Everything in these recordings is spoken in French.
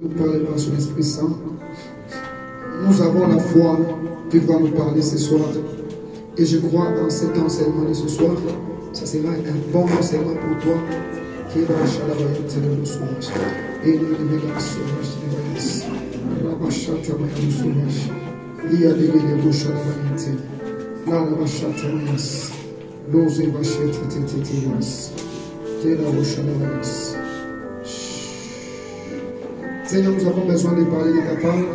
Parlé par son Esprit Saint. Nous avons la foi qui va nous parler ce soir. Et je crois en cet enseignement de ce soir, ça sera un bon enseignement pour toi. Qui est dans la chaleur de le soir. Et nous devons la sourage de la bachata de sourage. Il y a des bouches à la vérité. Là, la bachata de l'ose et bachata de tétémas. Qui est la bouche à la vérité. Seigneur, nous avons besoin de parler de ta parole.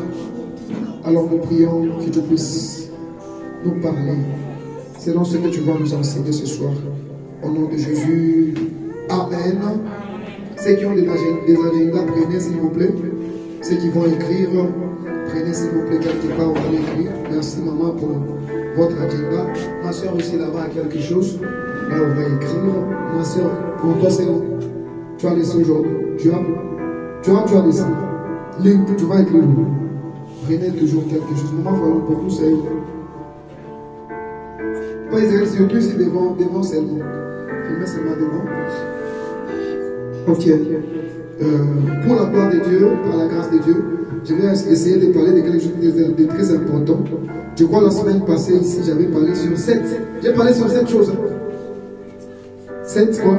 Alors nous prions que tu puisses nous parler selon ce que tu vas nous enseigner ce soir. Au nom de Jésus. Amen. Ceux qui ont des agendas, prenez s'il vous plaît. Ceux qui vont écrire, prenez s'il vous plaît quelque part, on va l'écrire. Merci maman pour votre agenda. Ma soeur aussi là-bas a quelque chose. Là on va écrire. Ma soeur, pour toi c'est bon. Tu as laissé aujourd'hui. Tu as laissé. Tu vas écrire. Prenez toujours quelque chose. Maman, vraiment pour nous, c'est. Pas Israël, surtout si devant seulement. Il met seulement devant. Ok. Pour la gloire de Dieu, par la grâce de Dieu, je vais essayer de parler de quelque chose de très important. Je crois la semaine passée ici, j'avais parlé sur 7. J'ai parlé sur 7 choses. 7 quoi?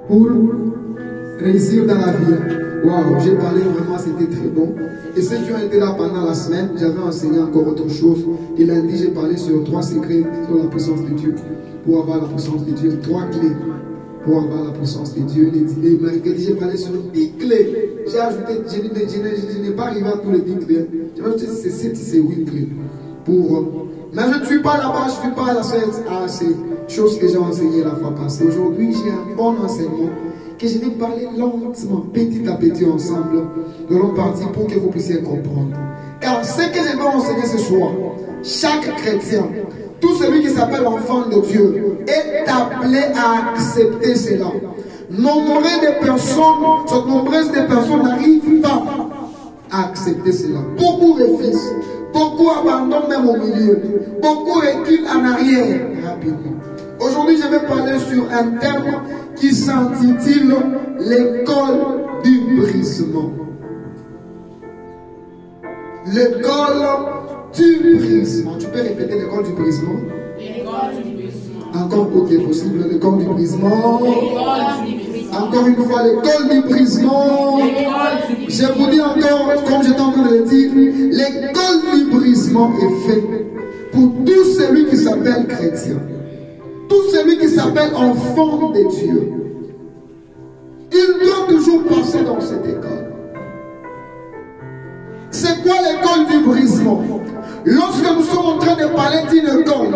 Pour réussir dans la vie. Waouh, j'ai parlé vraiment, c'était très bon. Et ceux qui ont été là pendant la semaine, j'avais enseigné encore autre chose. Et lundi, j'ai parlé sur 3 secrets sur la puissance de Dieu. Pour avoir la puissance de Dieu, 3 clés pour avoir la puissance de Dieu. Et mercredi, j'ai parlé sur 10 clés. J'ai ajouté, je n'ai pas arrivé à tous les 10 clés. J'ai ajouté c'est 7, c'est 8 clés. Mais je ne suis pas là-bas, je ne suis pas à la suite à ces choses que j'ai enseignées la fois passée. Aujourd'hui, j'ai un bon enseignement que je vais parler lentement, petit à petit ensemble. Nous allons partir pour que vous puissiez comprendre. Car ce que je vais enseigner ce soir, chaque chrétien, tout celui qui s'appelle enfant de Dieu, est appelé à accepter cela. Nombreuses de personnes n'arrivent pas à accepter cela. Beaucoup refusent, beaucoup abandonnent même au milieu, beaucoup reculent en arrière rapidement. Aujourd'hui, je vais parler sur un terme qui s'intitule l'école du brisement. L'école du brisement. Tu peux répéter l'école du brisement? L'école du brisement. Encore ok possible, l'école du brisement. Encore une fois, l'école du brisement. Je vous dis encore, comme j'étais en train de le dire, l'école du brisement est faite pour tout celui qui s'appelle chrétien. Tout celui qui s'appelle enfant de Dieu, il doit toujours passer dans cette école. C'est quoi l'école du brisement? Lorsque nous sommes en train de parler d'une école,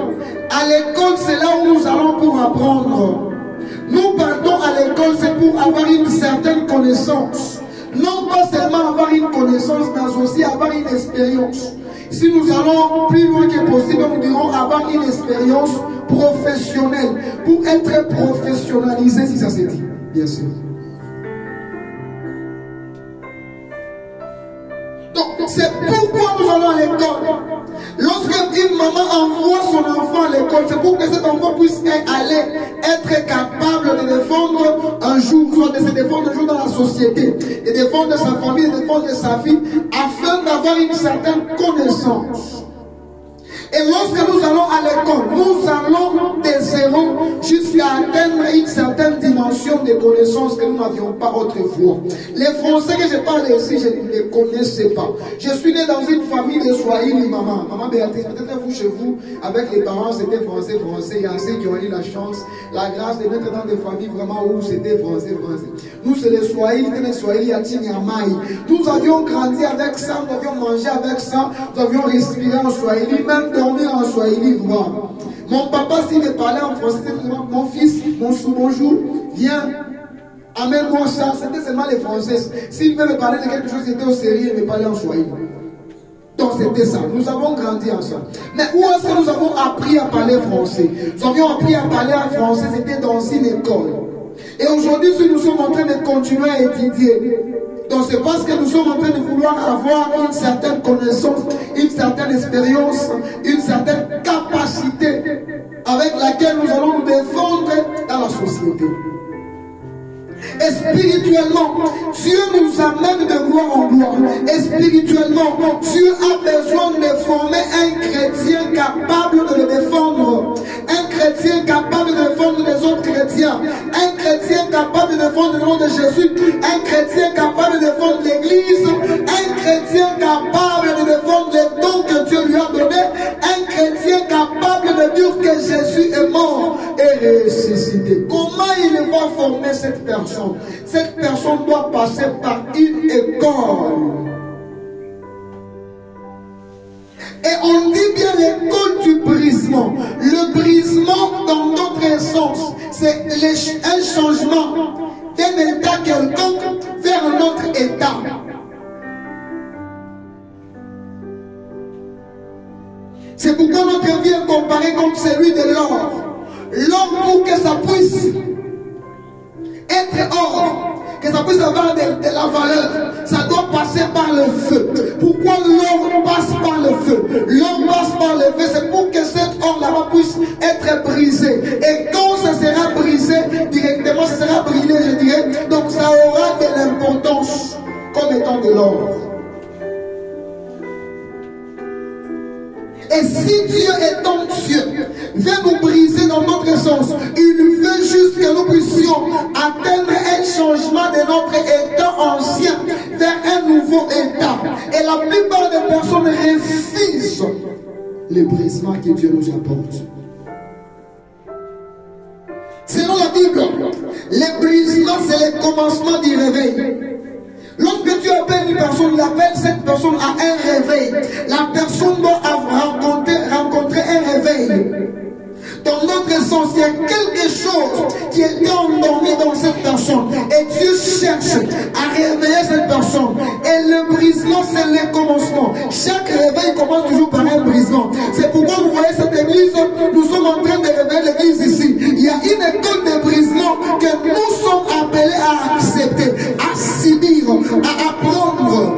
à l'école c'est là où nous allons pour apprendre. Nous partons à l'école, c'est pour avoir une certaine connaissance. Non pas seulement avoir une connaissance, mais aussi avoir une expérience. Si nous allons plus loin que possible, nous dirons avoir une expérience professionnelle, pour être professionnalisé, si ça se dit, bien sûr. Donc, c'est pourquoi nous allons à l'école. Lorsque une maman envoie son enfant à l'école, c'est pour que cet enfant puisse aller être capable de défendre un jour, soit de se défendre un jour dans la société, de défendre sa famille, de défendre sa vie, afin d'avoir une certaine connaissance. Et lorsque nous allons à l'école, nous allons de zéro jusqu'à atteindre une certaine dimension de connaissances que nous n'avions pas autrefois. Les Français que je parle ici, je ne les connaissais pas. Je suis né dans une famille de Swahili, maman. Maman Béatrice, peut-être vous chez vous, avec les parents, c'était français. Il y a ceux qui ont eu la chance, la grâce de naître dans des familles vraiment où c'était français. Nous, c'est les Swahili, les Swahili à Tinyamai. Nous avions grandi avec ça, nous avions mangé avec ça, nous avions respiré en Swahili, même dormi en Swahili. Mon papa, s'il me parlait en français, mon fils, bonjour, viens, amène-moi ça. C'était seulement les Français. S'il veut me parler de quelque chose, c'était au sérieux, il me parlait en Swahili. Donc c'était ça, nous avons grandi ensemble. Mais où est-ce que nous avons appris à parler français? Nous avions appris à parler en français, c'était dans une école. Et aujourd'hui, si nous sommes en train de continuer à étudier, donc c'est parce que nous sommes en train de vouloir avoir une certaine connaissance, une certaine expérience, une certaine capacité avec laquelle nous allons nous défendre dans la société. Et spirituellement, Dieu nous amène de gloire en gloire. Et spirituellement, Dieu a besoin de former un chrétien capable de le défendre. Un chrétien capable de défendre les autres chrétiens. Un chrétien capable de défendre le nom de Jésus. Un chrétien capable de défendre l'église. Un chrétien capable de défendre les dons que Dieu lui a donnés. Un chrétien capable de dire que Jésus est mort et ressuscité. Comment il va former cette personne? Cette personne doit passer par une école. Et on dit bien l'école du brisement. Le brisement, dans notre sens, c'est un changement d'un état quelconque vers un autre état. C'est pourquoi notre vie est comparée comme celui de l'or. L'or, pour que ça puisse être or, que ça puisse avoir de la valeur, ça doit passer par le feu. Pourquoi l'or passe par le feu? L'or passe par le feu, c'est pour que cet or là-bas puisse être brisé. Et quand ça sera brisé, directement ça sera brûlé, je dirais, donc ça aura de l'importance comme étant de l'or. Et si Dieu étant Dieu veut nous briser dans notre sens, il veut juste que nous puissions atteindre un changement de notre état ancien vers un nouveau état. Et la plupart des personnes refusent le brisement que Dieu nous apporte. Selon la Bible, le brisement c'est le commencement du réveil. Lorsque tu appelles une personne, il appelle cette personne à un réveil. La personne doit rencontrer un réveil. Dans notre sens, il y a quelque chose qui est endormi dans cette personne. Et Dieu cherche à réveiller cette personne. Et le brisement, c'est le commencement. Chaque réveil commence toujours par un brisement. C'est pourquoi vous voyez cette église, nous sommes en train de réveiller l'église ici. Il y a une école de brisement que nous sommes appelés à accepter, à subir, à apprendre.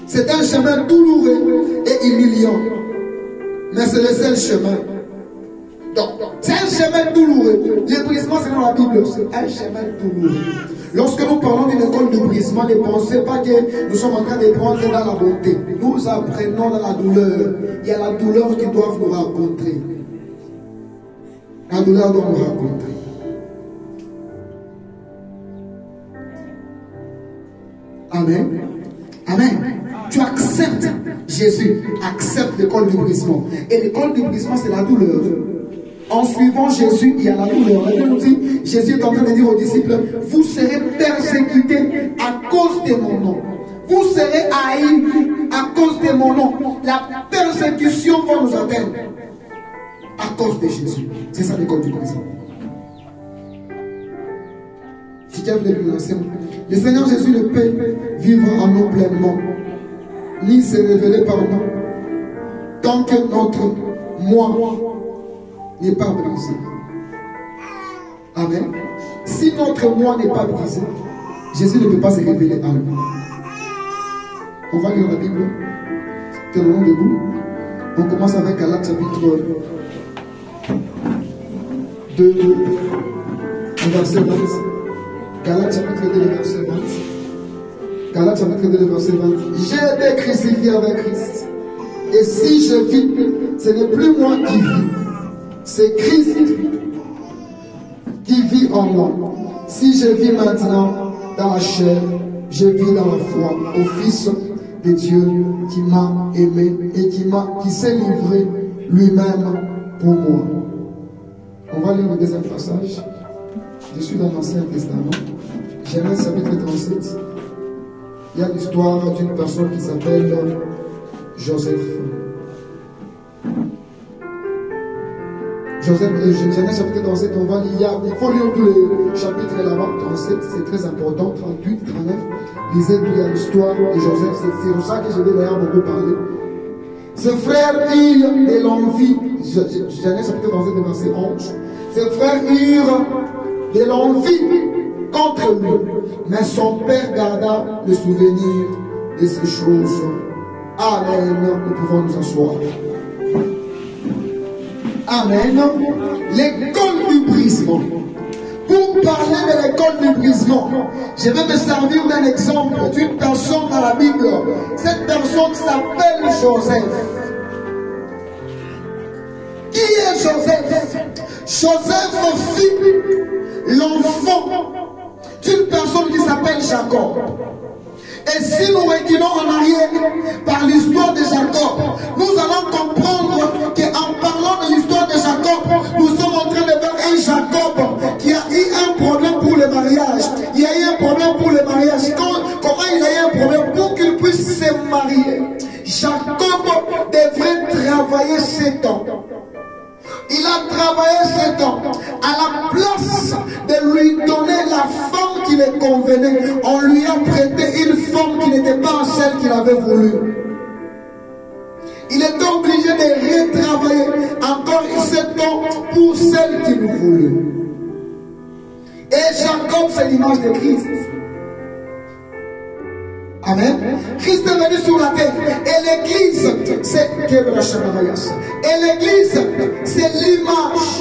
C'est un chemin douloureux et humiliant. Mais c'est le seul chemin. Donc, c'est un chemin douloureux. Le brisement, c'est dans la Bible. C'est un chemin douloureux. Lorsque nous parlons d'une école de brisement, ne pensez pas que nous sommes en train de prendre dans la bonté. Nous apprenons dans la douleur. Il y a la douleur qui doit nous rencontrer. La douleur doit nous rencontrer. Amen. Amen. Tu acceptes Jésus, accepte l'école du brisement. Et l'école du brisement, c'est la douleur. En suivant Jésus, il y a la douleur. La Bible nous dit, Jésus est en train de dire aux disciples, vous serez persécutés à cause de mon nom. Vous serez haïs à cause de mon nom. La persécution va nous atteindre à cause de Jésus. C'est ça l'école du brisement. Le Seigneur Jésus ne peut vivre en nous pleinement, ni se révéler par nous, tant que notre moi n'est pas brisé. Amen. Si notre moi n'est pas brisé, Jésus ne peut pas se révéler à nous. On va lire la Bible. Tenons debout. On commence avec Galates chapitre 2, verset 20. Galates chapitre 2, verset 20. Galates chapitre 2, verset 20. J'ai été crucifié avec Christ. Et si je vis, ce n'est plus moi qui vis. C'est Christ qui vit en moi. Si je vis maintenant dans la chair, je vis dans la foi au Fils de Dieu qui m'a aimé et qui s'est livré lui-même pour moi. On va lire le deuxième passage. Je suis dans l'Ancien Testament. Genèse chapitre 37. Il y a l'histoire d'une personne qui s'appelle Joseph. Genèse chapitre 37, on va lire. Il faut lire tous les chapitres là-bas. 37, c'est très important. 38, 39. Lisez, puis il y a l'histoire de Joseph. C'est pour ça que je vais d'ailleurs beaucoup parler. Ses frères eurent de l'envie. Genèse chapitre 37, verset 11. Ses frères eurent de l'envie contre lui. Mais son père garda le souvenir de ces choses. Amen. Nous pouvons nous asseoir. Amen. L'école du brisement. Pour parler de l'école du brisement, je vais me servir d'un exemple d'une personne dans la Bible. Cette personne s'appelle Joseph. Qui est Joseph? Joseph fut l'enfant d'une personne qui s'appelle Jacob. Et si nous reculons en arrière par l'histoire de Jacob, nous allons comprendre qu'en parlant de l'histoire de Jacob, nous sommes en train de voir un Jacob qui a eu un problème pour le mariage. Il a eu un problème pour le mariage. Comment il a eu un problème? Pour qu'il puisse se marier, Jacob devrait travailler 7 ans. Il a travaillé 7 ans à la place de lui donner la femme qui lui convenait. On lui a prêté une femme qui n'était pas celle qu'il avait voulu. Il était obligé de retravailler encore 7 ans pour celle qu'il voulait. Et Jacob, c'est l'image de Christ. Amen. Christ est venu sur la terre. Et l'église, c'est l'image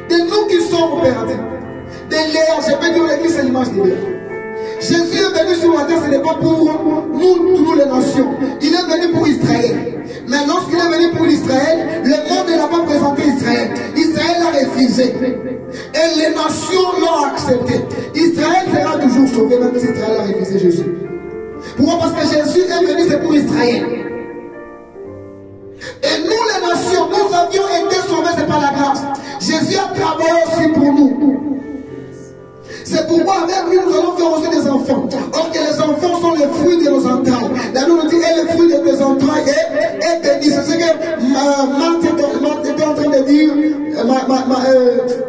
de nous qui sommes perdus. De Léa, je peux dire l'église, c'est l'image de Léa. Jésus est venu sur la terre, ce n'est pas pour nous, toutes les nations. Il est venu pour Israël. Mais lorsqu'il est venu pour Israël, le monde n'a pas présenté Israël. Israël a refusé. Et les nations l'ont accepté. Israël sera toujours sauvé, même si Israël a refusé Jésus. Pourquoi? Parce que Jésus est venu, c'est pour Israël. Et nous, les nations, nous avions été sauvés, c'est par la grâce. Jésus a travaillé aussi pour nous. C'est pourquoi avec lui nous allons faire aussi des enfants. Or que les enfants sont les fruits de nos entrailles. La Bible nous dit, et le fruit de tes entrailles est béni. C'est ce que Marthe était en train de dire,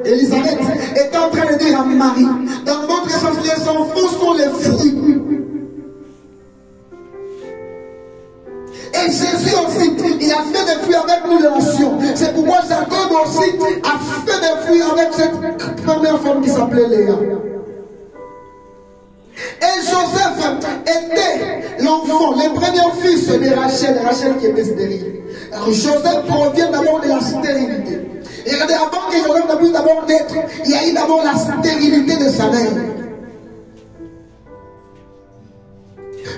Elisabeth était en train de dire à Marie. Dans votre sens, les enfants sont les fruits. Et Jésus aussi, il a fait des fruits avec nous les nations. C'est pourquoi Jacob aussi a fait des fruits avec cette première femme qui s'appelait Léa. Et Joseph était l'enfant, le premier fils de Rachel qui était stérile. Joseph provient d'abord de la stérilité. Et regardez, avant que Joseph ne puisse d'abord naître, il y a eu d'abord la stérilité de sa mère.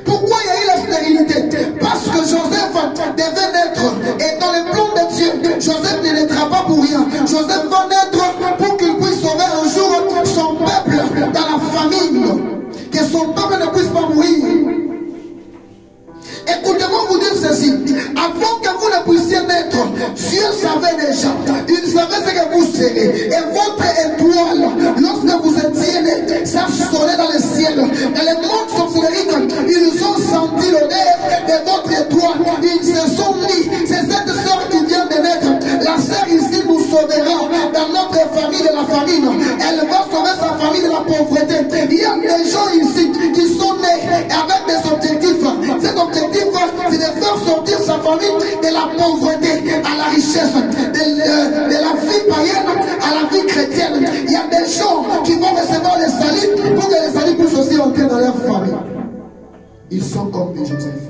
Pourquoi il y a eu la stérilité? Parce que Joseph devait naître. Et dans le plan de Dieu, Joseph ne naîtra pas pour rien. Joseph va naître pour qu'il puisse sauver un jour son peuple dans la famine. Que son peuple ne puisse pas mourir. Écoutez-moi vous dire ceci. Avant que vous ne puissiez naître, Dieu savait déjà. Il savait ce que vous serez. Et votre étoile, lorsque vous étiez né, ça sonnait dans le ciel. Dans le monde sorcérique, ils ont senti l'odeur de votre étoile. Ils se sont mis. C'est cette sœur qui vient de naître. La sœur ici nous sauvera dans notre famille de la famine. Elle va sauver sa famille de la pauvreté. Il y a des gens ici qui sont nés avec des objectifs. Cet objectif, c'est de faire sortir sa famille de la pauvreté à la richesse, de la vie païenne à la vie chrétienne. Il y a des gens qui vont recevoir le salut pour que le salut puisse aussi entrer dans leur famille. Ils sont comme des Joseph.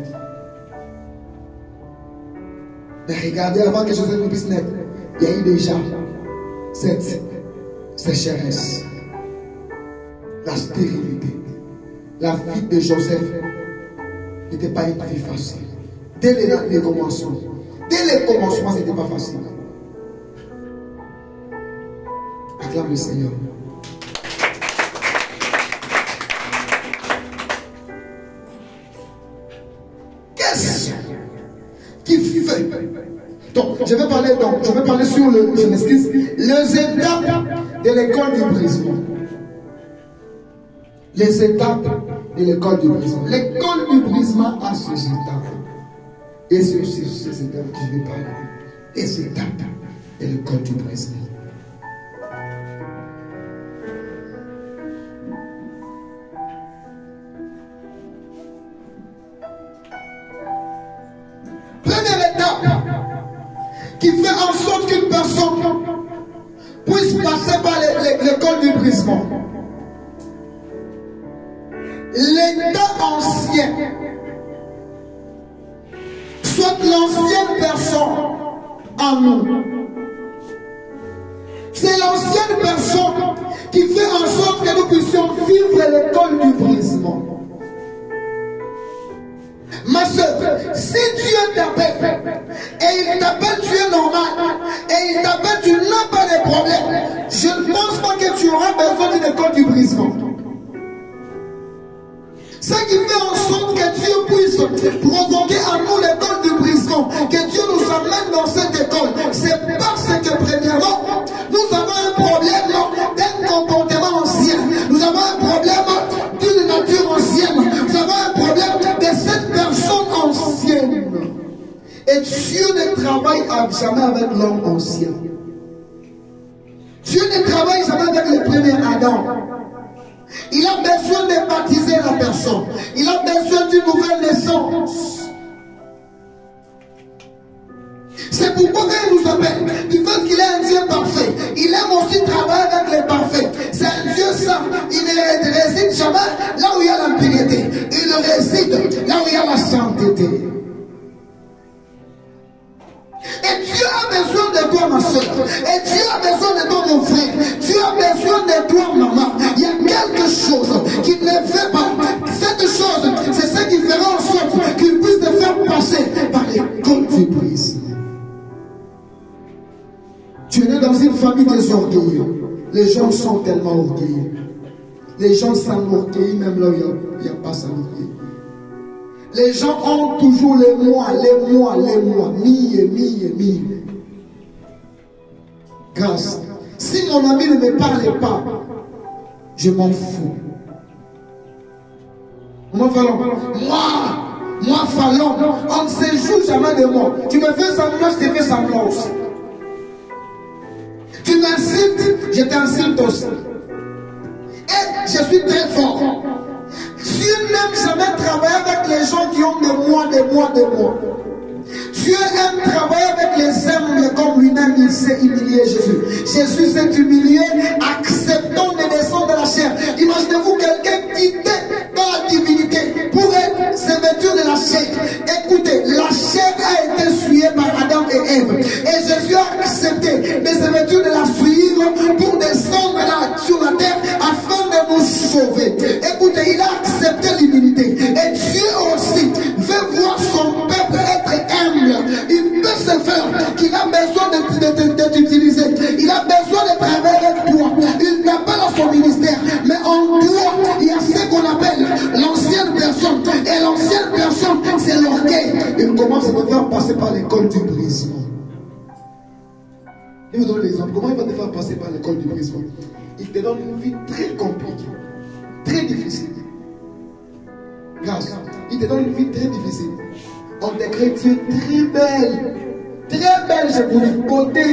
Mais regardez, avant que Joseph ne puisse naître, il y a eu déjà cette sécheresse, la stérilité. La vie de Joseph n'était pas une vie facile. Dès les commencements. Dès les commencements, ce n'était pas facile. Acclame le Seigneur. Qu'est-ce qui fait? Donc, je vais parler sur les étapes de l'école du brisement. Les étapes de l'école du brisement. L'école du brisement a ses étapes. Et c'est aussi ces étapes que je vais parler. Les étapes de l'école du brisement. Première étape qui fait en sorte qu'une personne puisse passer par l'école du brisement. L'état ancien, soit l'ancienne personne en nous. C'est l'ancienne a besoin d'une école du brisement. Ce qui fait en sorte que Dieu puisse provoquer à nous l'école du brisement, que Dieu nous amène dans cette école, c'est parce que premièrement, nous avons un problème d'un comportement ancien, nous avons un problème d'une nature ancienne, nous avons un problème de cette personne ancienne. Et Dieu ne travaille jamais avec l'homme ancien. Dieu ne travaille jamais avec le premier Adam. Il a besoin de baptiser la personne. Il a besoin d'une nouvelle naissance. C'est pourquoi il nous appelle. Du fait qu'il est un Dieu parfait. Il aime aussi travailler avec les parfaits. C'est un Dieu saint. Il ne réside jamais là où il y a l'impureté. Il réside là où il y a la sainteté. Et Dieu a besoin de toi, ma soeur. Et Dieu a besoin de toi, mon frère. Dieu a besoin de toi, maman. Il y a quelque chose qui ne fait pas. Cette chose, c'est ce qui fera en sorte qu'il puisse te faire passer par l'école du brisement. Tu es né dans une famille des orgueilleux. Les gens sont tellement orgueilleux. Les gens s'enorgueillent même là où il n'y a pas s'enorgueillir. Les gens ont toujours les moi, mi. Grâce. Si mon ami ne me parlait pas, je m'en fous. Moi, Fallon, on ne se joue jamais de moi. Tu me fais semblant, je te fais semblant aussi. Tu m'insultes, je t'insulte aussi. Et je suis très fort. Dieu n'aime jamais travailler avec les gens qui ont des moi. Dieu aime travailler avec les humbles comme lui-même il s'est humilié Jésus. Jésus s'est humilié acceptant les descendre de la chair. Imaginez-vous quelqu'un qui était dans la divinité pour se vêtir de la chair. Écoutez, la chair a été souillée par Adam et Ève. Et Jésus a accepté de se vêtir de la souillure pour descendre là sur la terre afin de nous sauver. Écoutez, il a accepté l'humilité. Et Dieu aussi veut voir son peuple être humble. Il peut se faire qu'il a besoin de t'utiliser. Il a besoin de travailler avec toi. Il t'appelle à son ministère. Mais en toi, il y a ce qu'on appelle l'ancienne personne. Et l'ancienne personne, c'est l'orgueil. Il commence à te faire passer par l'école du brisement. Je vais vous donner l'exemple. Comment il va te faire passer par l'école du brisement? Il te donne une vie très compliquée, très difficile. Grâce. Il te donne une vie très difficile. On te crée, tu es très belle. Très belle, je vous dis. Beauté.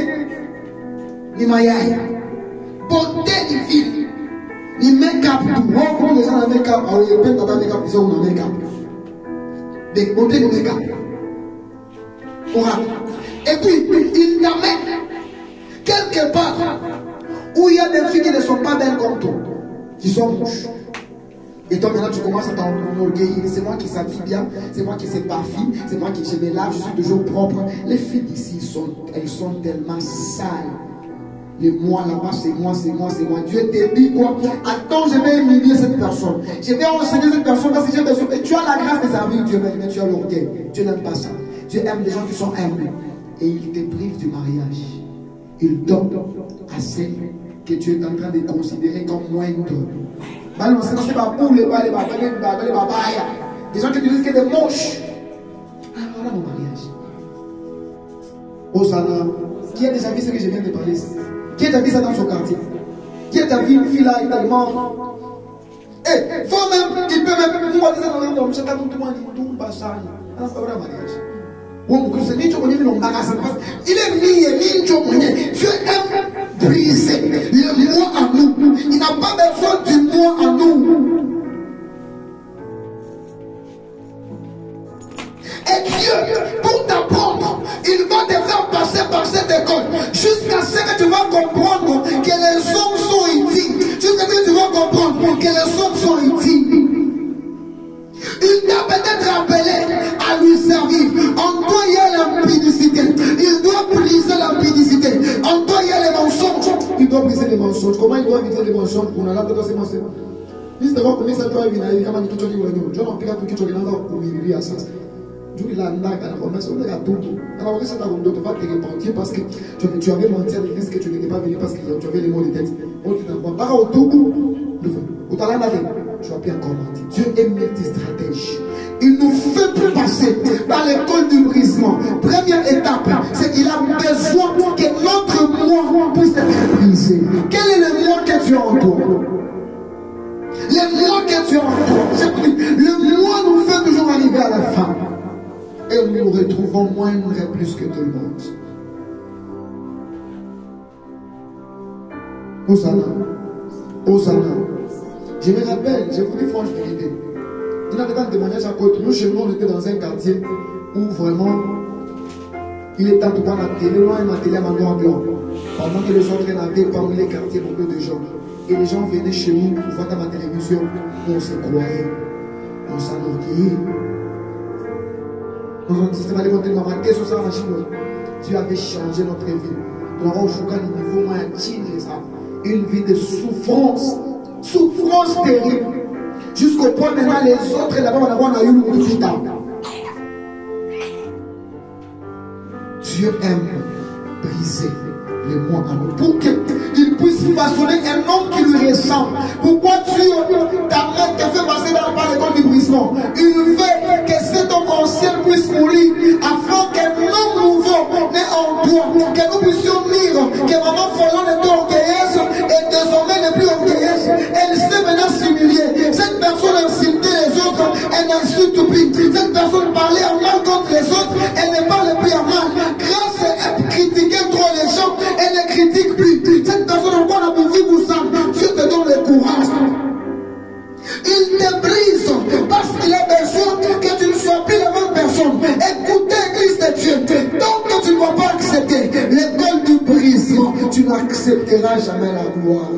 Ni maillage. Beauté divine. Ni make-up. Beaucoup de gens ont make-up. Alors, il y a plein de make-up qui sont en make-up. Des beautés de make-up. Et puis, il t'amène quelque part où il y a des filles qui ne sont pas belles comme toi, qui sont mouches. Et toi maintenant tu commences à t'enorgueillir. C'est moi qui s'habille bien, c'est moi qui sais parfume, c'est moi qui je me lave, je suis toujours propre. Les filles d'ici elles sont tellement sales. Les moi là-bas, c'est moi. Dieu te dit quoi? Attends, je vais humilier cette personne. Je vais enseigner cette personne parce que j'ai besoin. Et tu as la grâce de servir Dieu, mais tu as l'orgueil. Dieu n'aime pas ça. Dieu aime les gens qui sont humbles. Et il te prive du mariage. Il donne à celles que tu es en train de considérer comme moindres. C'est pas pour les des gens qui disent que des moches. Ah, voilà mon mariage. Hosanna. Qui a déjà vu ce que je viens de parler? Qui a déjà vu ça dans son quartier? Qui a déjà vu une fille là, tellement. Eh, faut même, il peut même. Moi, je sais pas, je sais pas, tout le monde dit tout, bachar. Ah, c'est pas vrai mariage. Il est mis, Dieu aime briser le moi en nous. Il n'a pas besoin du moi en nous. Et Dieu, pour t'apprendre, il va te faire passer par cette école jusqu'à ce que tu vas comprendre que les hommes sont intimes. Jusqu'à ce que tu vas comprendre que les hommes sont intimes. Il t'a peut-être appelé à lui servir. En toi, il y a l'impudicité. Il doit briser l'impudicité. En toi, il y a les mensonges. Il doit briser les mensonges. Comment il doit briser les mensonges? Pour n'aller pas se mentir. Il se voit combien ça doit venir. Il y a des gens qui ont dit, il a une promesse, on est à tout. Alors, ça va te repentir parce que tu avais menti à l'église que tu n'étais pas venu parce que tu avais les mots de tête. On dit d'abord, par au tout, tu vas plus encore mentir. Dieu est multistratège. Il nous fait passer par l'école du brisement. Première étape, c'est qu'il a besoin que notre moi puisse être brisé. Quel est le moi que tu as en toi? Le moi que tu as en toi. Le moi nous fait toujours arriver à la fin. Et nous nous retrouvons moindre plus que tout le monde. Hosanna. Hosanna. Je me rappelle, je vous dis franchement vérité. Il y avait tant de témoignages à côté. Nous, chez nous, on était dans un quartier où vraiment il est temps de voir la télé, loin ma télé à noir blanc. Pendant que les gens n'avaient pas dans les quartiers beaucoup de gens. Et les gens venaient chez nous pour voir dans ma télévision. On se croyait. On s'enorgueillait. On se disait, allez, maman, qu'est-ce que ça va changer? Tu avais changé notre vie. Nous avons joué à niveau moins une vie de souffrance. Souffrance terrible. Jusqu'au point maintenant, les autres là-bas, on a eu le résultat. Dieu aime briser les mois en nous pour qu'il puisse façonner un homme qui lui ressemble. Pourquoi Dieu, ta mère te fait passer par l'école du brisement? Il veut que cet homme ancien puisse mourir afin qu'un homme nouveau naît en toi. Que nous puissions dire que maman Folon était orgueilleuse et désormais n'est plus orgueilleuse. Elle sait maintenant s'humilier. Cette personne insultait les autres, elle n'insulte plus. Cette personne parlait en mal contre les autres, elle ne parle plus en mal. Grâce à elle critiquer trop les gens, elle ne critique plus. Cette personne encore a pour vivre ça. Dieu te donne le courage. Il te brise parce qu'il a besoin que tu ne sois plus la même personne. Écoutez l'église de Dieu. Tant que tu ne vas pas accepter l'école du brisement, tu n'accepteras jamais la gloire.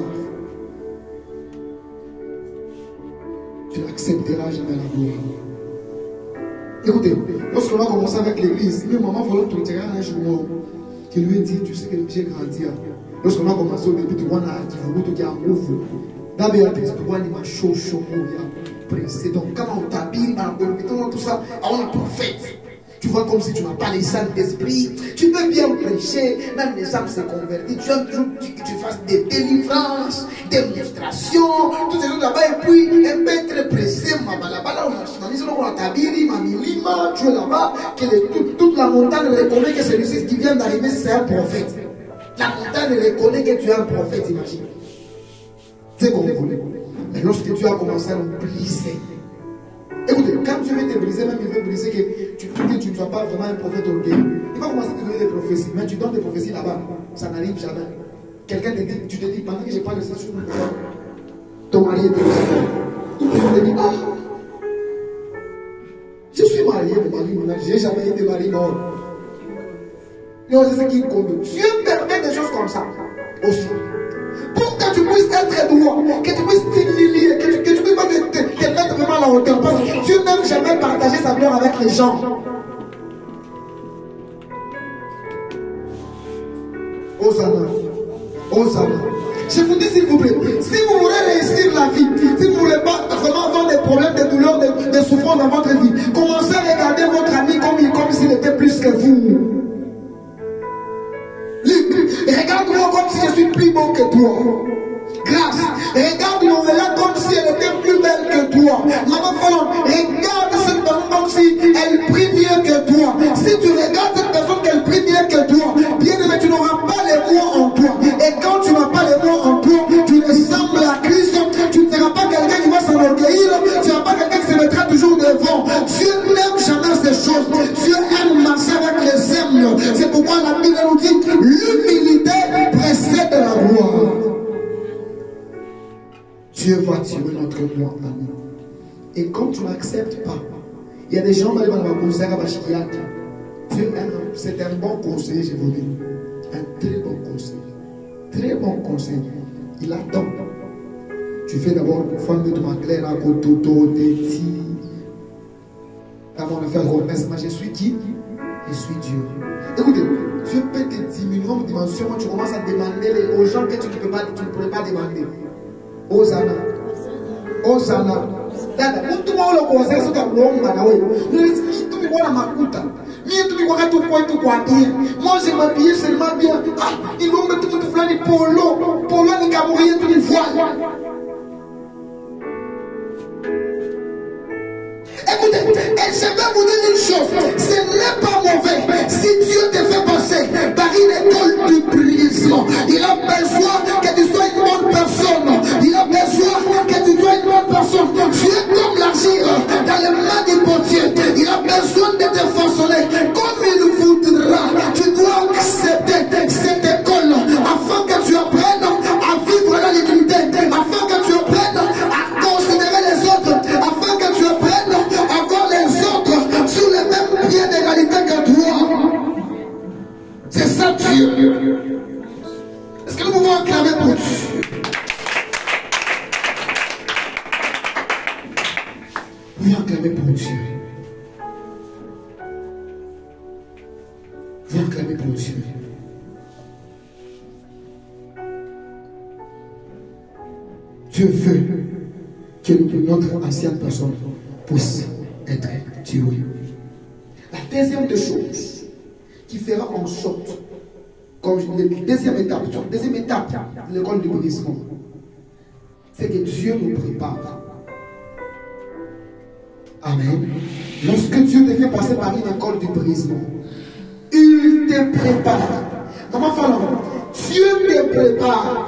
Tu n'accepteras jamais la gloire. Écoutez, lorsqu'on a commencé avec l'église, même maman Folon te dira un jour qui lui dit, tu sais que j'ai grandi. Lorsqu'on a commencé au début, tu vois, tu as un mouvement. D'abord, tu vois, il m'a chaud, pressé. Donc, quand on t'habille, tout ça, on a prophète. Tu vois comme si tu n'as pas les Saint-Esprit. Tu peux bien prêcher, même les âmes se convertissent. Tu aimes toujours que tu fasses des délivrances, des démonstrations, tout ce trucs là-bas. Et puis, un peu être pressé, là-bas, on a t'habillé, tu es là-bas, toute la montagne reconnaît que celui-ci qui vient d'arriver, c'est un prophète. La montagne reconnaît que tu es un prophète, imagine. C'est comme vous voulez. Mais lorsque tu as commencé à nous briser, écoutez, quand Dieu veut te briser, même il veut briser que tu ne sois pas vraiment un prophète orgueilleux. Il va commencer à te donner des prophéties, mais tu donnes des prophéties là-bas, ça n'arrive jamais. Quelqu'un te dit, tu te dis, pendant que je parle de cette chose, ton mari est décédé. Ou tu te dis, ah, je suis marié, mon mari, je n'ai jamais été marié, non. Non, c'est ce qui compte. Dieu permet des choses comme ça aussi. Pour que tu puisses être droit, que tu puisses t'humilier, que tu puisses pas te mettre vraiment à la hauteur. Parce que Dieu n'aime jamais partager sa gloire avec les gens. Hosanna. Hosanna. Je vous dis s'il vous plaît, si vous voulez réussir la vie, si vous ne voulez pas vraiment avoir des problèmes, des douleurs, des souffrances dans votre vie, commencez à regarder votre ami comme s'il était plus que vous. Regarde-moi comme si je suis plus beau que toi. Grâce, regarde Novella comme si elle était plus belle que toi. Maman Folon, regarde cette personne comme si elle prie mieux que toi. Si tu regardes cette personne qu'elle prie mieux que toi, bien aimé, tu n'auras pas les mots en toi. Et quand tu n'as pas les mots en toi, tu ressembles à Christ. Tu ne seras pas quelqu'un qui va s'enorgueillir. Tu ne seras pas quelqu'un qui se mettra toujours devant. Dieu n'aime jamais ces choses. Dieu aime marcher avec les humbles. C'est pourquoi la Bible nous dit l'humilité précède la gloire. Dieu va tuer notre moi à nous. Et quand tu n'acceptes pas, il y a des gens qui vont aller dans la conseil à Bachikiak. Dieu c'est un bon conseiller, je vous dis. Un très bon conseil. Très bon conseil. Il attend. Tu fais d'abord une femme de ma claire à Kototo, Téti. Avant de faire remettre, je suis qui? Je suis Dieu. Écoutez, Dieu peut te diminuer en dimension quand tu commences à demander aux gens que tu ne pourrais pas demander. Hosanna. Hosanna. dada mtu wao kwa sasa tunaomba na wewe mtu mwana makuta mimi tu kwa tu kwa tu kwa dia moi je m'habille seulement bien ah il ombe tu mtu fulani polo ni kamuria tu ni voile. Écoutez, et je vais vous dire une chose, ce n'est pas mauvais si Dieu te fait passer par une école du prisme. Il a besoin que tu sois une bonne personne. Il a besoin que tu sois une bonne personne. Tu es comme l'argile dans les mains du potier. Il a besoin de te façonner comme il voudra. Tu dois accepter cette école afin que tu apprennes à vivre la dignité, afin que tu apprennes à considérer les autres, afin que tu apprennes à voir les autres sur le même pied d'égalité que toi. C'est ça Dieu. Est-ce que nous pouvons acclamer pour Dieu? Nous pouvons acclamer pour Dieu. Nous pouvons acclamer pour Dieu. Dieu veut que notre ancienne personne puisse être tuée. La deuxième des choses qui fera en sorte, comme deuxième étape de l'école du brisement, c'est que Dieu nous prépare. Amen. Lorsque Dieu te fait passer par une école du brisement, il te prépare. Maman Fallon, Dieu te prépare.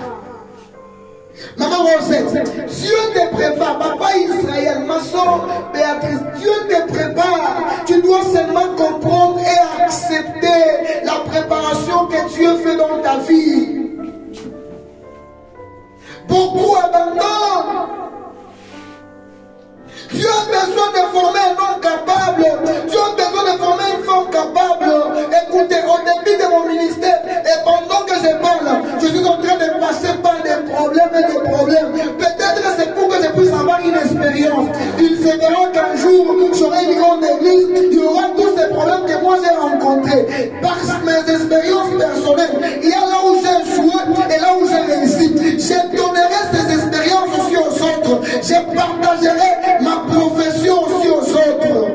Maman Rosette, Dieu te prépare. Papa Israël, ma soeur Béatrice, Dieu te prépare. Tu dois seulement comprendre et accepter la préparation que Dieu fait dans ta vie. Beaucoup abandonnent. Dieu a besoin de former un homme capable. Dieu a besoin de former une femme capable. Écoutez, au début de mon ministère, et pendant que je parle, je suis en train de passer par des problèmes et des problèmes. Peut-être c'est pour que je puisse avoir une expérience. Il se verra qu'un jour, j'aurai une grande église, il y aura tous ces problèmes que moi j'ai rencontrés. Par mes expériences personnelles, il y a là où j'ai joué et là où j'ai réussi. Je donnerai ces expériences aussi aux autres. Je partagerai ma profession aussi aux autres.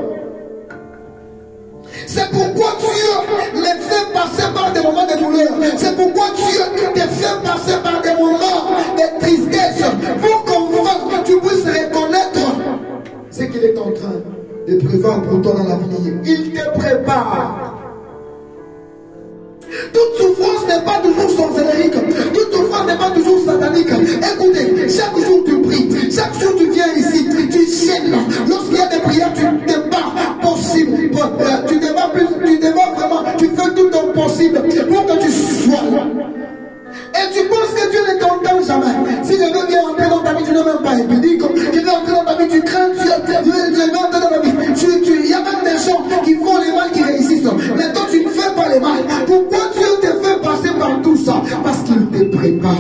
C'est pourquoi Dieu me fait passer par des moments de douleur. C'est pourquoi Dieu te fait passer par des moments de tristesse. Pour qu'enfin tu puisses reconnaître ce qu'il est en train de prévoir pour toi dans l'avenir. Il te prépare. Toute souffrance n'est pas toujours sorcellérique. Toute souffrance n'est pas toujours satanique. Écoutez, chaque jour tu pries, chaque jour tu viens ici, tu gênes. Lorsqu'il y a des prières, tu te bats possible. Tu te bats vraiment, tu fais tout ton possible pour que tu sois. Et tu penses que Dieu ne t'entend jamais. Si je veux bien entrer dans ta vie, tu n'es même pas impudique. Je veux entrer dans ta vie, tu crains Dieu. Je veux entrer dans ta vie. Il y a même des gens qui font les mal qui réussissent. Mais toi, tu ne fais pas les mal. Pourquoi Dieu te fait passer par tout ça? Parce qu'il te prépare.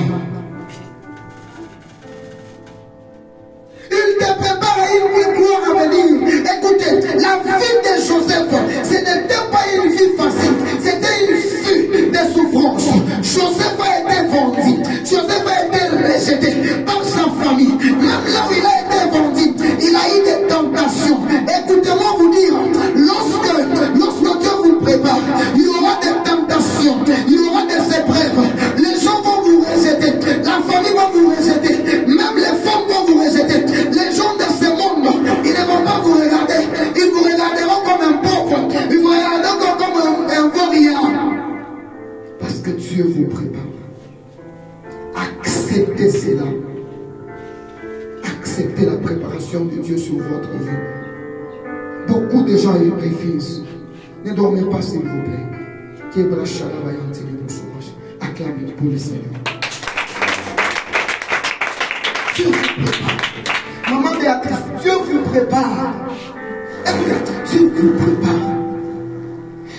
Il te prépare à une gloire à venir. Écoutez, la vie de Joseph, ce n'était pas une vie facile. C'était une vie de souffrance. Joseph a été vendu. Joseph a été rejeté par sa famille. Même là où il a été vendu, il a eu des tentations. Écoutez-moi vous dire, lorsque Dieu vous prépare, il y aura des tentations, il y aura des épreuves. Les gens vont vous rejeter, la famille va vous rejeter, même les femmes vont vous rejeter. Les gens de ce monde, ils ne vont pas vous regarder, ils vous regarderont comme un pauvre, ils vous regarderont comme un vaurien. Parce que Dieu vous prépare. Acceptez cela. Acceptez la préparation de Dieu sur votre vie. Beaucoup de gens y refusent. Ne dormez pas s'il vous plaît. Acclamez pour le Seigneur. Dieu vous prépare. Maman Béatrice, Dieu vous prépare. Écoutez, Dieu vous prépare.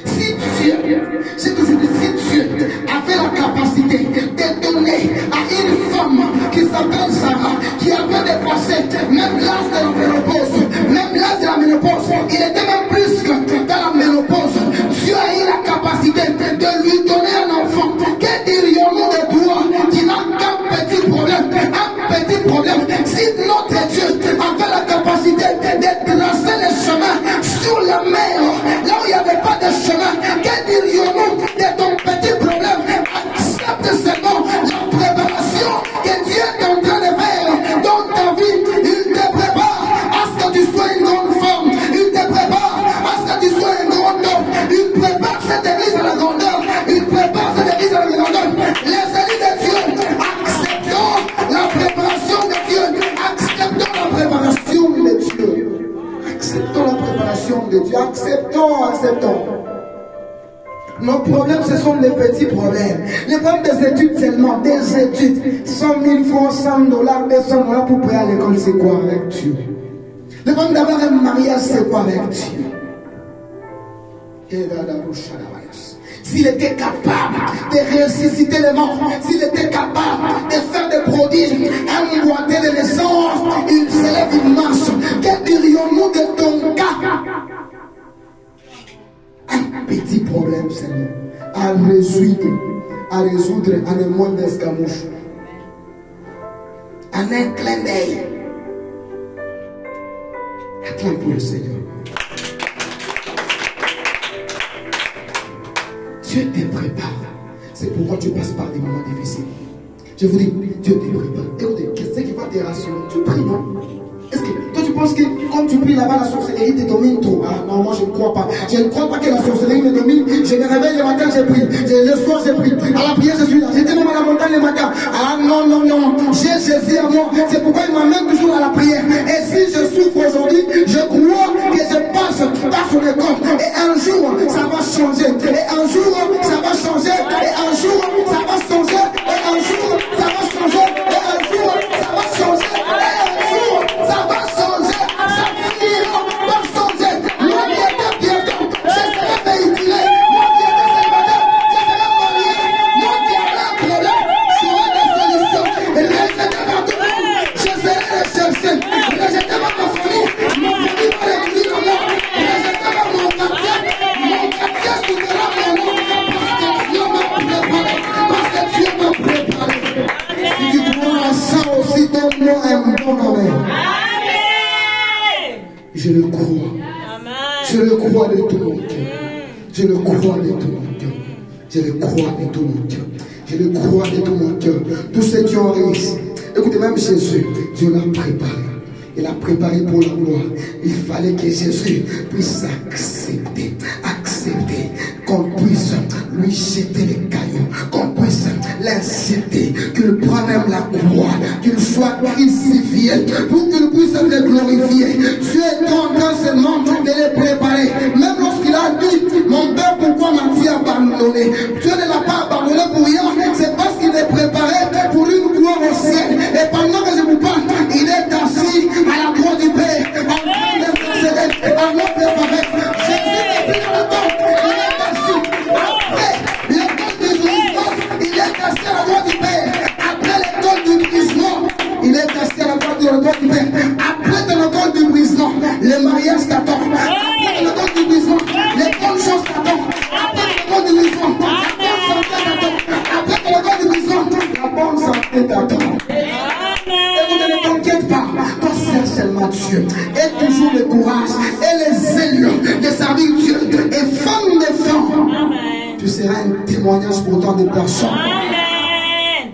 Si Dieu, c'est toujours dit, si Dieu avait la capacité de donner à une femme qui s'appelle Sarah, qui avait dépassé même l'âge de la ménopause, il était même plus que dans la ménopause. Dieu a eu la capacité de lui donner un enfant. Que dirions-nous de toi qui n'a qu'un petit problème, Si notre Dieu avait la capacité sur la mer, là où il n'y avait pas de chemin. Que dirions-nous de ton petit problème? Accepte seulement la préparation que Dieu est en train de faire dans ta vie. Il te prépare à ce que tu sois une grande femme. Il te prépare à ce que tu sois un grand homme. Il prépare cette église à la grandeur. Il prépare cette église à la grandeur. Les élus de Dieu, acceptons la préparation de Dieu. Acceptons la préparation de Dieu. Acceptons la préparation de Dieu. Acceptons. Nos problèmes, ce sont les petits problèmes. Les problèmes des études seulement, des études. 100 000 francs, 100 dollars, 200 dollars pour payer à l'école, c'est quoi avec Dieu? Le problème d'avoir un mariage, c'est quoi avec Dieu? S'il était capable de ressusciter les morts, s'il était capable de faire des prodiges, un boité de naissance, il se lève, il marche. Que dirions-nous de ton cas? Un petit problème, Seigneur, à résoudre en un moins d'escamouche, en un clin d'œil. Acclame pour le Seigneur. Dieu te prépare. C'est pourquoi tu passes par des moments difficiles. Je vous dis, Dieu te prépare. Écoutez, qu'est-ce qui va te rassurer? Tu pries, non? Est-ce que toi tu penses que quand tu pries là-bas, la sorcellerie te domine trop? Ah non, moi je ne crois pas. Je ne crois pas que la sorcellerie me domine. Je me réveille le matin, j'ai pris. Le soir, j'ai pris. À la prière, je suis là. J'étais même à la montagne le matin. Ah non. J'ai Jésus à moi. C'est pourquoi il m'amène toujours à la prière. Et si je souffre aujourd'hui, je crois que je passe par son école. Et un jour, ça va changer. Et un jour, ça va changer. Et un jour, ça va changer. Et un jour, ça va changer. Et un jour, ça va changer. Et un jour, ça va changer. Ça finira par changer. Moi qui étais bientôt, je serai véhiculé. Moi qui étais célibataire, je serai marié. Moi qui avais un problème, j'aurai des solutions. Rejetez par tout le monde, je serai recherché. Rejetez par ma famille va réunir à moi. Rejetez par mon quartier soutiendra mon nom. Parce que Dieu m'a préparé. Si tu crois à ça aussi, donne-moi un bon amen. Je le crois. Je le crois de tout mon cœur. Je le crois de tout mon cœur. Je le crois de tout mon cœur. Je le crois de tout mon cœur. Tous ceux qui ont réussi. Écoutez, même Jésus, Dieu l'a préparé. Il a préparé pour la gloire. Il fallait que Jésus puisse accepter qu'on puisse lui jeter les cailloux, qu'on puisse l'inciter, qu'il prenne même la croix, qu'il soit crucifié, pour qu'il puisse être glorifié. Dieu est en train seulement de les préparer. Même lorsqu'il a dit, mon père, pourquoi m'as-tu abandonné? Dieu ne l'a pas abandonné pour rien, c'est parce qu'il est préparé pour une gloire au ciel. Et pendant que je vous parle, il est assis à la croix du Père, en train d'intercéder, en train de préparer. Jésus n'est plus dans le temps, il est assis. Après l'école du brisement, il est assis à la droite du Père. Après l'école du brisement, il est assis à la droite du Père. Après l'école du brisement, le mariage t'attend. Après l'école du brisement, les bonnes choses t'attendent. Après l'école du brisement, la bonne santé t'attend. Après l'école du brisement, la bonne santé t'attend. Ne t'inquiète pas, toi sers seulement Dieu. Aie toujours le courage et les ailes de servir Dieu. Et femme de femme, tu seras un témoignage pour tant de personnes. Amen.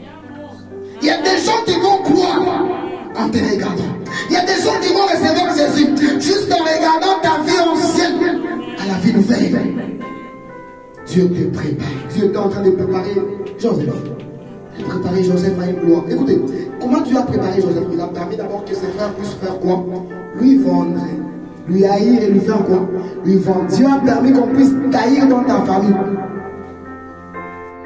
Il y a des gens qui vont croire en te regardant. Il y a des gens qui vont recevoir Jésus juste en regardant ta vie ancienne à la vie nouvelle. Dieu te prépare. Dieu est en train de préparer Joseph. Préparer Joseph à une gloire. Écoutez, comment Dieu a préparé Joseph? Il a permis d'abord que ses frères puissent faire quoi? Lui vendre, lui haïr et lui faire quoi? Lui vendre. Dieu a permis qu'on puisse taillir dans ta famille.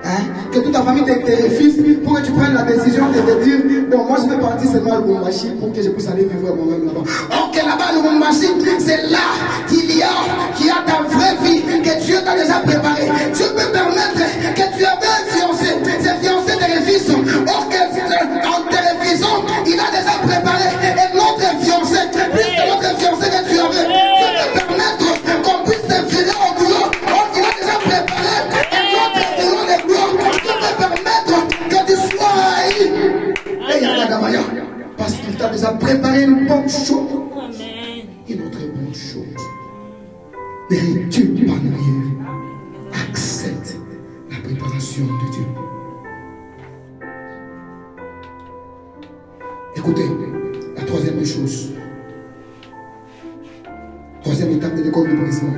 Hein? Que toute ta famille te refuse pour que tu prennes la décision de te dire, bon, moi je vais partir seulement à Lubumbashi pour que je puisse aller vivre moi-même là-bas. Ok, là-bas, Lubumbashi, c'est là qu'il y a ta vraie vie que Dieu t'a déjà préparée. Dieu peut permettre que tu avais un fiancé, ce fiancé te refuse. Or, en te refusant, il a déjà préparé et notre fiancé, plus que notre fiancé que tu avais, Dieu peut permettre qu'on puisse te filer au boulot. Or, il a déjà préparé et notre boulot de gloire. Dieu peut permettre que tu sois haï. Et il y a la gamaya. Parce qu'il t'a déjà préparé une bonne chose. Une autre bonne chose. Vérité par prière. Accepte la préparation de Dieu. Écoutez, la troisième chose. Troisième étape de l'école du brisement.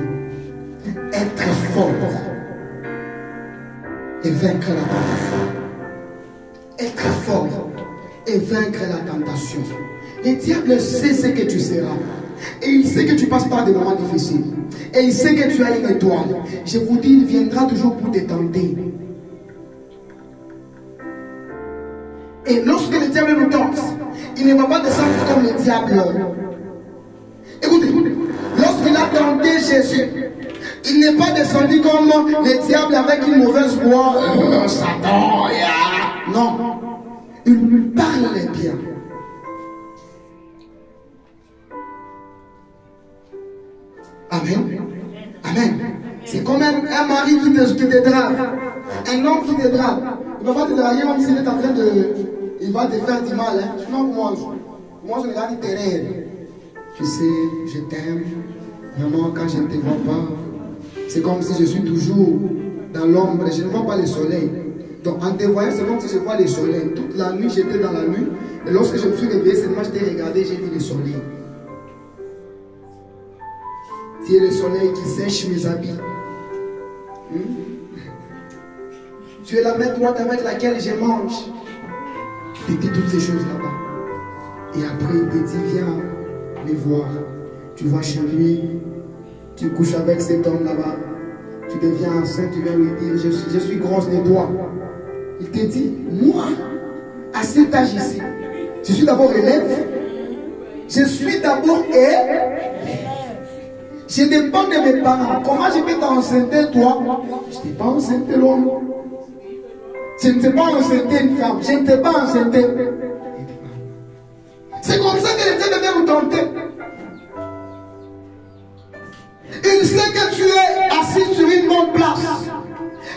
Être fort et vaincre la tentation. Être fort et vaincre la tentation. Le diable sait ce que tu seras. Et il sait que tu passes par des moments difficiles. Et il sait que tu as une étoile. Je vous dis, il viendra toujours pour te tenter. Et lorsque le diable nous tente, il ne va pas descendre comme le diable. Écoutez, lorsqu'il a tenté Jésus, il n'est pas descendu comme le diable avec une mauvaise voix. Satan, non. Il lui parle bien. Amen. Amen. C'est comme un mari qui te drague. Un homme qui te drague. Il ne va pas te draguer même s'il est en train de... Il va te faire du mal. Hein. Non, moi je regarde terrain. Tu sais, je t'aime. Maman, quand je ne te vois pas, c'est comme si je suis toujours dans l'ombre. Je ne vois pas le soleil. Donc en te voyant, c'est comme si je vois le soleil. Toute la nuit, j'étais dans la nuit. Et lorsque je me suis réveillé, seulement je t'ai regardé, j'ai vu le soleil. Tu es le soleil qui sèche mes habits. Tu es la main droite avec laquelle je mange. Il dit toutes ces choses là-bas. Et après, il te dit, viens me voir. Tu vas chez lui. Tu couches avec cet homme là-bas. Tu deviens enceinte, tu viens lui dire, je suis grosse des doigts. Il te dit, moi, à cet âge ici, je suis d'abord élève. Je suis d'abord élève. Je dépends de mes parents. Comment je peux t'enceinter, toi? Je ne t'ai pas enceinté l'homme. Je ne t'ai pas enceinté une femme. Je ne t'ai pas enceinté. C'est comme ça que le diable vient vous tenter. Il sait que tu es assis sur une bonne place.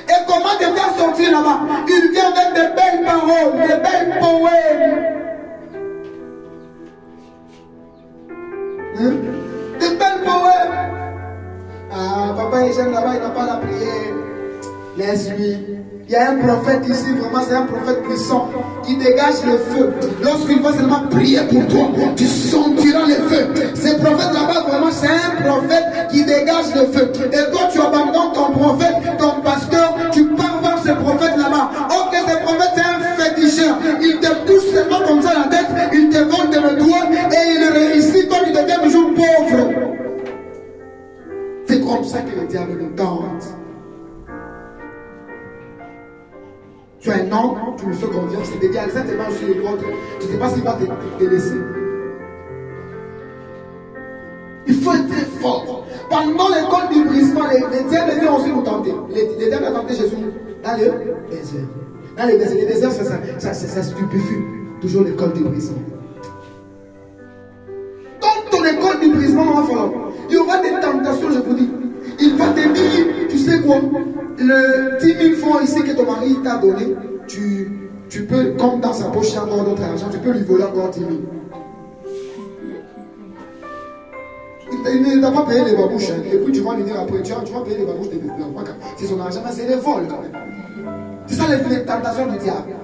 Et comment te faire sortir là-bas? Il vient avec de belles paroles, de belles poèmes. Hein? De belles poèmes. Ah, papa Eugène là-bas, il n'a pas la prière. Laisse-lui. Il y a un prophète ici, vraiment c'est un prophète puissant qui dégage le feu. Lorsqu'il va seulement prier pour toi, tu sentiras le feu. Ce prophète là-bas, vraiment c'est un prophète qui dégage le feu. Et toi tu abandonnes ton prophète, ton pasteur, tu pars voir ce prophète là-bas. Ok, ce prophète c'est un féticheur. Il te touche seulement comme ça la tête, il te vole de le doigt et il réussit, toi tu deviens toujours pauvre. C'est comme ça que le diable nous tente. Tu as un homme, tu lui fais confiance, il te dit exactement sur les autres. Tu ne sais pas s'il va te laisser. Il faut être très fort. Pendant l'école du brisement, les diables viennent aussi nous tenter. Les diables ont tenté Jésus dans le désert. Dans le désert, ça stupéfie. Toujours l'école du brisement. Quand ton école du brisement va falloir, il y aura des tentations, je vous dis. Il va te dire, tu sais quoi, le 10 000 francs ici que ton mari t'a donné, tu peux, comme dans sa poche, il y a encore d'autres argent, tu peux lui voler encore 10 000. Il ne t'a pas payé les babouches, hein. Et puis tu vas lui dire après, tu vas payer les babouches de blancs. C'est son argent, mais c'est les vols quand même. C'est ça les tentations du diable.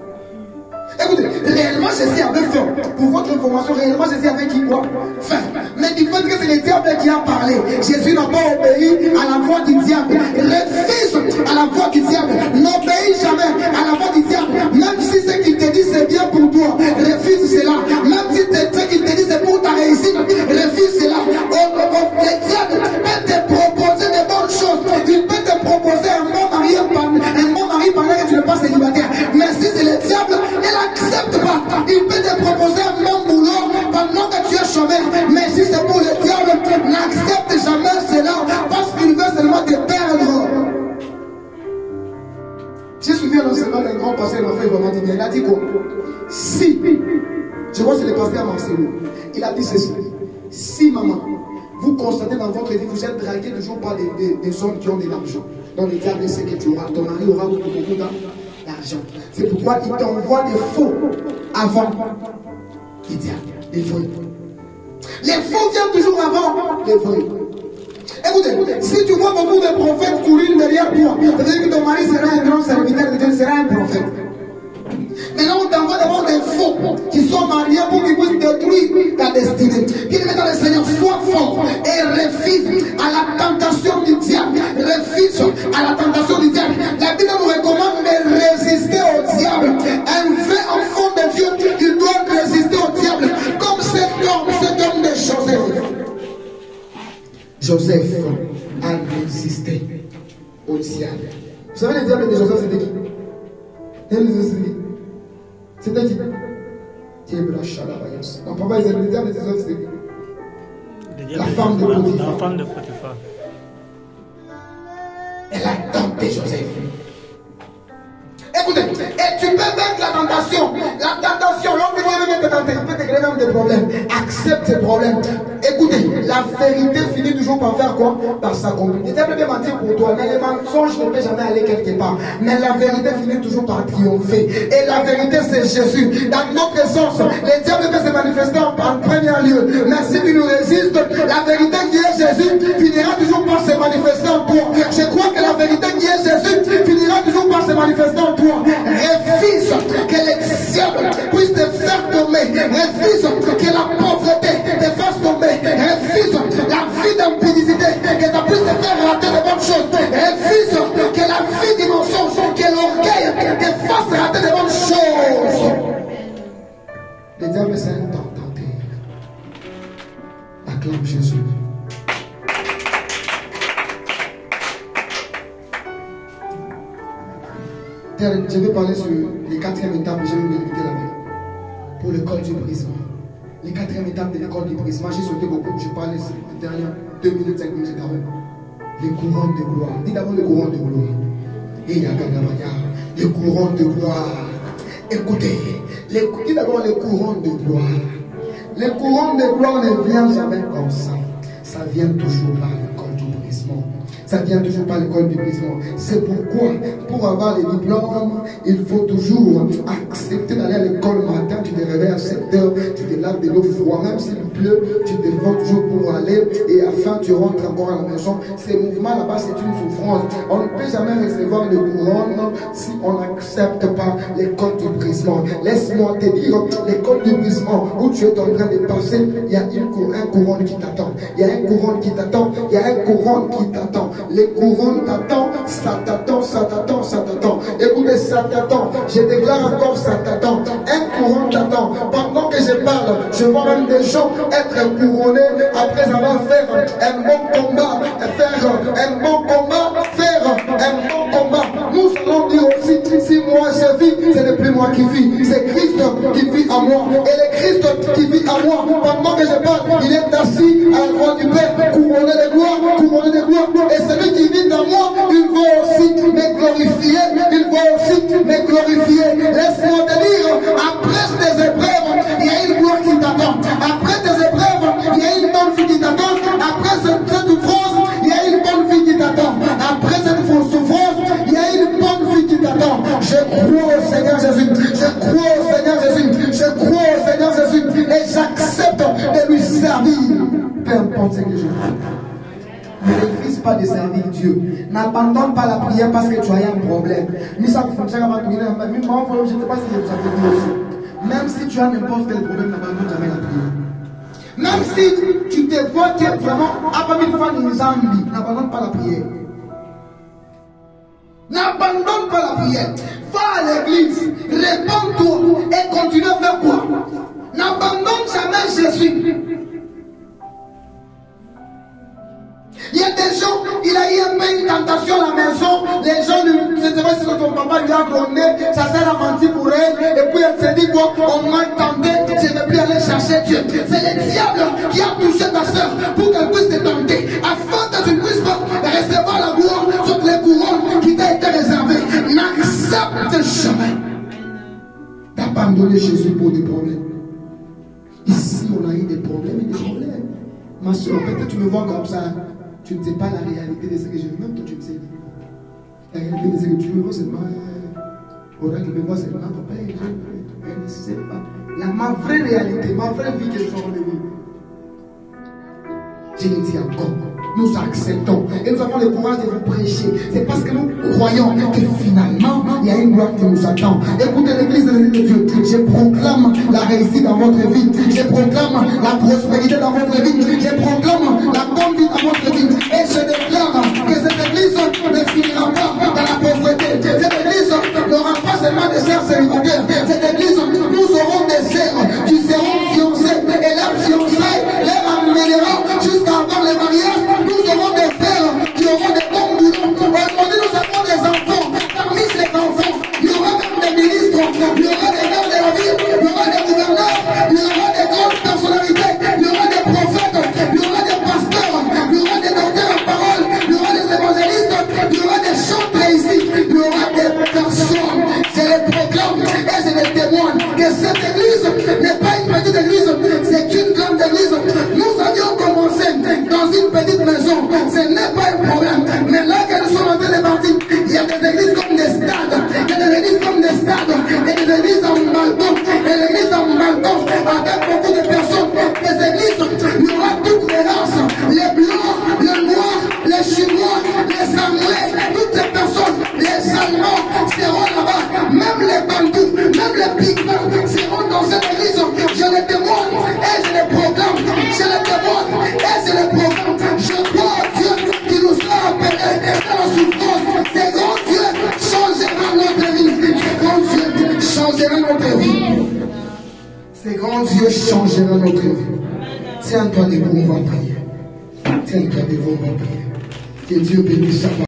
Écoutez, réellement Jésus avait faim. Pour votre information, réellement Jésus avait dit quoi? Faim. Mais du fait que c'est le diable qui a parlé, Jésus n'a pas obéi à la voix du diable. Refuse à la voix du diable. N'obéis jamais à la voix du diable. Même si ce qu'il te dit c'est bien pour toi, refuse cela. Même si ce qu'il te dit c'est pour ta réussite, refuse cela. Le diable peut te proposer de bonnes choses. Il peut te proposer un bon mari pendant que tu n'es pas célibataire. Mais si c'est le diable, il n'accepte pas. Il peut te proposer un bon boulot pendant que tu es chômeur. Mais si c'est pour le diable, n'accepte jamais cela parce qu'il veut seulement te perdre. J'ai suivi l'enseignement d'un grand pasteur, il m'a fait vraiment dire, il a dit quoi? Si, je vois que c'est le pasteur Marcelo, il a dit ceci. Si maman, vous constatez dans votre vie, vous êtes dragué toujours par des hommes qui ont de l'argent. Donc le diable sait que tu auras, ton mari aura beaucoup d'argent. C'est pourquoi il t'envoie des faux avant les diables, les vrais. Les faux viennent toujours avant les vrais. Écoutez, si tu vois beaucoup de prophètes courir derrière toi, ça veut dire que ton mari sera un grand serviteur de Dieu, sera un prophète. Maintenant, on t'envoie d'abord des faux qui sont mariés pour qu'ils puissent détruire ta destinée. Bien-aimé dans le Seigneur, sois fort et refuse à la tentation du diable. Refuse à la tentation du diable. La Bible nous recommande de résister au diable. Un vrai enfant de Dieu, il doit résister au diable. Comme cet homme de Joseph. Joseph a résisté au diable. Vous savez, le diable de Joseph, c'était qui? C'était qui? Non, papa, le diable de Joseph, c'était qui? La femme de Potiphar. Elle a tenté Joseph. Écoutez, et tu peux vaincre la tentation. La tentation, lorsque Dieu veut te tenter, il peut te créer même des problèmes. Accepte ces problèmes. Écoutez, la vérité finit toujours par faire quoi? Par s'accomplir. Le diable peut mentir pour toi, mais les mensonges ne peuvent jamais aller quelque part. Mais la vérité finit toujours par triompher. Et la vérité, c'est Jésus. Dans notre sens, le diable peut se manifester en premier lieu. Mais si tu nous résistes, la vérité qui est Jésus finira toujours par se manifester en toi. Je crois que la vérité qui est Jésus finira toujours par se manifester en toi. Refuse que le diable puisse te faire tomber. Refuse que la pauvreté te fasse tomber. Refuse la vie d'impudicité, que ça puisse te faire rater de bonnes choses. Refuse que la vie du mensonge, que l'orgueil te fasse rater de bonnes choses. Le diable c'est un tentateur. Acclame Jésus. Je vais parler sur les 4e étapes, je vais me limiter là-bas. Pour l'école du brisement. Les 4e étapes de l'école du brisement, j'ai sauté beaucoup, je parlais ces dernières 2 minutes, 5 minutes d'avant. Les couronnes de gloire. Dis d'abord les couronnes de gloire. Et il y a les couronnes de gloire. Écoutez, dis d'abord les couronnes de gloire. Les couronnes de gloire ne viennent jamais comme ça. Ça vient toujours par l'école du brisement. Ça vient toujours par l'école du brisement. C'est pourquoi, pour avoir les diplômes, il faut toujours accepter d'aller à l'école le matin. Tu te réveilles à 7 heures, tu te laves de l'eau froide, même s'il pleut, tu te fais toujours pour aller et afin tu rentres encore à la maison. Ces mouvements là-bas, c'est une souffrance. On ne peut jamais recevoir de couronne si on n'accepte pas l'école du brisement. Laisse-moi te dire, l'école du brisement où tu es en train de passer, il y a un couronne qui t'attend. Il y a un couronne qui t'attend. Il y a un couronne qui t'attend. Les couronnes t'attendent, ça t'attend, ça t'attend, ça t'attend. Écoutez, ça t'attend. Je déclare encore, ça t'attend. Un couronne t'attend. Pendant que je parle, je vois même des gens être couronnés après avoir fait un bon combat, faire un bon combat, faire un bon combat. Nous allons dire aussi, si moi je vis, ce n'est plus moi qui vis, c'est Christ qui vit en moi. Et le Christ qui vit en moi, pendant que je parle, il est assis à la droite du Père, couronné de gloire, couronné de gloire. Et celui qui vit en moi, il va aussi me glorifier, il va aussi me glorifier. Laisse-moi te dire, après des épreuves, il y a une gloire qui t'attend. Après des épreuves, il y a une bonne vie qui t'attend. Après cette souffrance, il y a une bonne vie qui t'attend. Après cette souffrance, il y a une bonne vie qui t'attend. Je crois au Seigneur Jésus. Je crois au Seigneur Jésus. Je crois au Seigneur Jésus. Et j'accepte de lui servir. Peu importe ce que je fais. Ne refuse pas de servir Dieu. N'abandonne pas la prière parce que tu as un problème. Mais ça fonctionne avant de je ne sais pas si je vous avais dit aussi. Même si tu as n'importe quel problème, n'abandonne jamais la prière. Même si tu te vois que vraiment, après une fois une Zambie, n'abandonne pas la prière. N'abandonne pas la prière. Va à l'église, réponds-toi et continue à faire quoi? N'abandonne jamais Jésus. Il y a des gens, il a eu un peu une tentation à la maison. Les gens, je ne sais pas si ton papa lui a grondé, ça sert à mentir pour elle. Et puis elle s'est dit quoi? On m'a tenté, je ne vais plus aller chercher Dieu. C'est le diable qui a touché ta soeur pour qu'elle puisse te tenter. Afin que tu ne puisses pas recevoir la gloire sur les couronnes qui t'a été réservées. N'accepte jamais d'abandonner Jésus pour des problèmes. Ici, on a eu des problèmes et des problèmes. Ma soeur, peut-être tu me vois comme ça. Tu ne sais pas la réalité de ce que je vis, même toi tu ne sais pas. La réalité de ce que tu me vois seulement, oracle me voit seulement, papa, je ne sais pas. Ma vraie réalité, ma vraie vie que je suis en train de vivre. Je le dis encore. nous acceptons. Et nous avons le courage de vous prêcher. C'est parce que nous croyons que finalement, il y a une gloire qui nous attend. Écoutez l'église de Dieu. Je proclame la réussite dans votre vie. Je proclame la prospérité dans votre vie. Je proclame la bonne vie dans votre vie. Et je déclare que cette église ne finira pas dans la pauvreté. Cette église n'aura pas seulement des sœurs célibataires. Cette église, nous aurons des sœurs qui seront fiancées. Et leurs fiançailles les amèneront jusqu'à avoir le mariage. Nous aurons des frères qui auront des bons boulots. Aujourd'hui, nous avons des enfants. Parmi ces enfants, il y aura même des ministres, il y aura des maires de la ville, il y aura des gouverneurs, il y aura des grandes personnalités, il y aura des prophètes, il y aura des pasteurs, il y aura des docteurs en parole, il y aura des évangélistes, il y aura des chantres ici, il y aura des personnes. Je les proclame et je les témoigne que cette église n'est pas une petite église, c'est une grande église. Nous avions commencé dans une petite maison, ce n'est pas un problème. Mais là que nous sommes en train de partir, il y a des églises comme des stades, il y a des églises comme des stades, il y a des églises en balcon, et l'église en balcon avec beaucoup de personnes. Les églises, il y aura toutes les races, les blancs, les noirs, les chinois, les anglais, toutes ces personnes, les allemands seront là-bas, même les bandous, même les pygmées seront dans cette église. Je les témoigne et je les proclame, je les témoigne et je les proclame. Je crois à Dieu qui nous a appelés dans la souffrance. Ces grands dieux changeront notre vie. Ces grands dieux changeront notre vie. Ces grands dieux changeront notre vie. Tiens-toi debout, on va prier. Tiens-toi debout, on va prier. Que Dieu bénisse sa